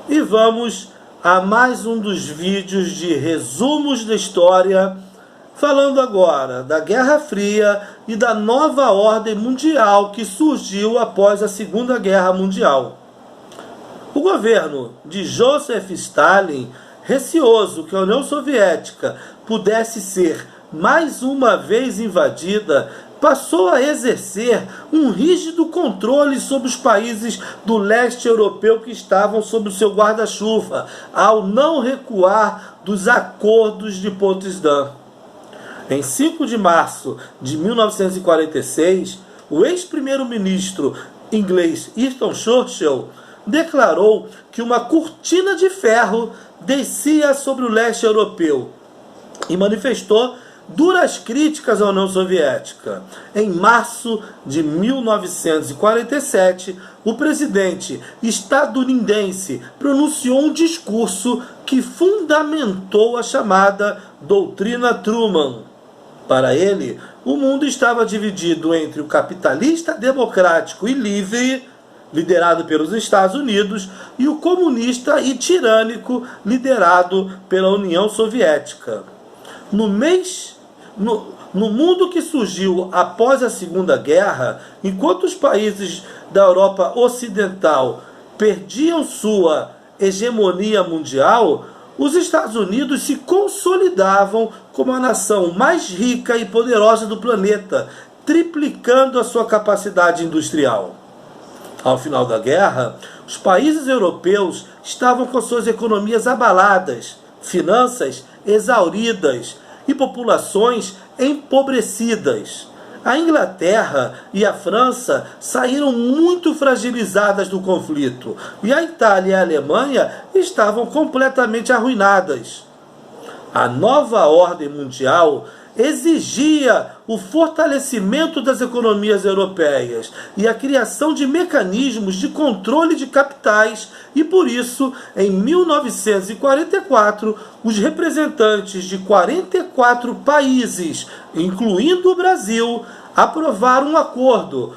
E vamos a mais um dos vídeos de resumos da história, falando agora da Guerra Fria e da nova ordem mundial que surgiu após a Segunda Guerra Mundial. O governo de Joseph Stalin, receoso que a União Soviética pudesse ser mais uma vez invadida, passou a exercer um rígido controle sobre os países do leste europeu que estavam sob o seu guarda-chuva, ao não recuar dos acordos de Potsdam. Em 5 de março de 1946, o ex-primeiro-ministro inglês Winston Churchill declarou que uma cortina de ferro descia sobre o leste europeu e manifestou duras críticas à União Soviética. Em março de 1947, o presidente estadunidense pronunciou um discurso que fundamentou a chamada Doutrina Truman. Para ele, o mundo estava dividido entre o capitalista democrático e livre, liderado pelos Estados Unidos, e o comunista e tirânico, liderado pela União Soviética. No mundo que surgiu após a Segunda Guerra, enquanto os países da Europa Ocidental perdiam sua hegemonia mundial, os Estados Unidos se consolidavam como a nação mais rica e poderosa do planeta, triplicando a sua capacidade industrial. Ao final da guerra, os países europeus estavam com suas economias abaladas, finanças exauridas e populações empobrecidas. A Inglaterra e a França saíram muito fragilizadas do conflito, e a Itália e a Alemanha estavam completamente arruinadas. A nova ordem mundial exigia o fortalecimento das economias europeias e a criação de mecanismos de controle de capitais, e por isso, em 1944, os representantes de 44 países, incluindo o Brasil, aprovaram um acordo,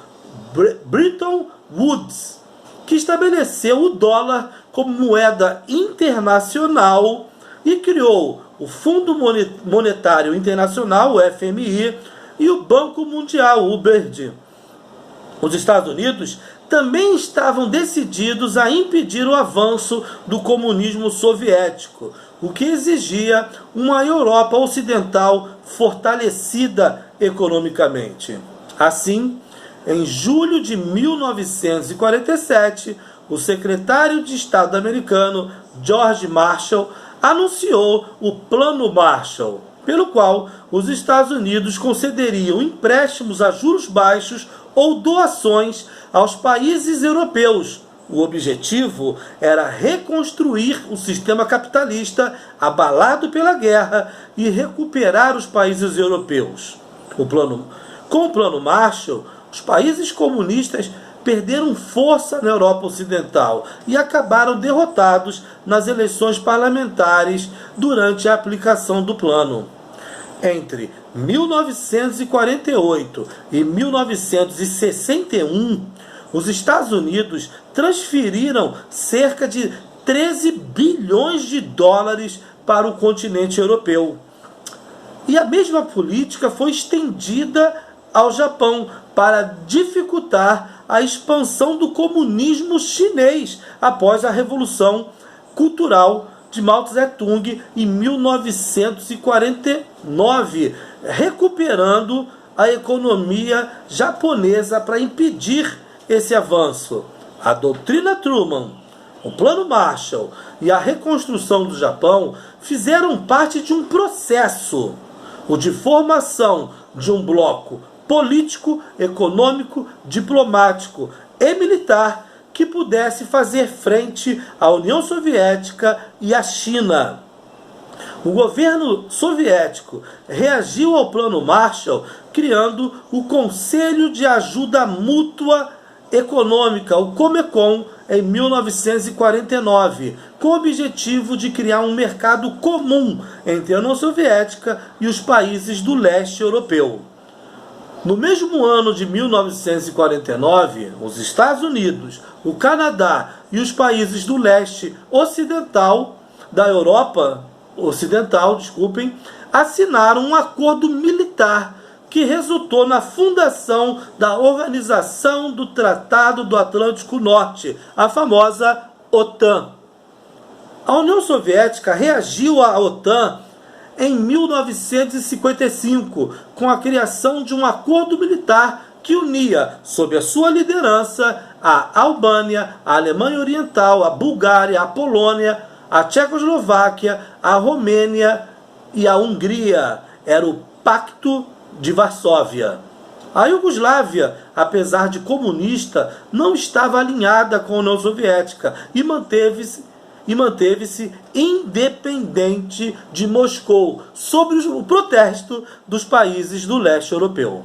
Bretton Woods, que estabeleceu o dólar como moeda internacional e criou o Fundo Monetário Internacional, o FMI, e o Banco Mundial, o BERD. Os Estados Unidos também estavam decididos a impedir o avanço do comunismo soviético, o que exigia uma Europa Ocidental fortalecida economicamente. Assim, em julho de 1947, o secretário de Estado americano, George Marshall, anunciou o Plano Marshall, pelo qual os Estados Unidos concederiam empréstimos a juros baixos ou doações aos países europeus. O objetivo era reconstruir o sistema capitalista abalado pela guerra e recuperar os países europeus. Com o Plano Marshall, os países comunistas perderam força na Europa Ocidental e acabaram derrotados nas eleições parlamentares durante a aplicação do plano. Entre 1948 e 1961, os Estados Unidos transferiram cerca de 13 bilhões de dólares para o continente europeu. E a mesma política foi estendida ao Japão para dificultar a expansão do comunismo chinês após a Revolução Cultural de Mao Tse-tung em 1949, recuperando a economia japonesa para impedir esse avanço. A doutrina Truman, o Plano Marshall e a reconstrução do Japão fizeram parte de um processo, o de formação de um bloco político, econômico, diplomático e militar que pudesse fazer frente à União Soviética e à China. O governo soviético reagiu ao Plano Marshall criando o Conselho de Ajuda Mútua Econômica, o Comecon, em 1949, com o objetivo de criar um mercado comum entre a União Soviética e os países do leste europeu. No mesmo ano de 1949, os Estados Unidos, o Canadá e os países do leste ocidental da Europa Ocidental, assinaram um acordo militar que resultou na fundação da Organização do Tratado do Atlântico Norte, a famosa OTAN. A União Soviética reagiu à OTAN em 1955, com a criação de um acordo militar que unia, sob a sua liderança, a Albânia, a Alemanha Oriental, a Bulgária, a Polônia, a Tchecoslováquia, a Romênia e a Hungria. Era o Pacto de Varsóvia. A Iugoslávia, apesar de comunista, não estava alinhada com a União Soviética e manteve-se independente de Moscou, sob o protesto dos países do leste europeu.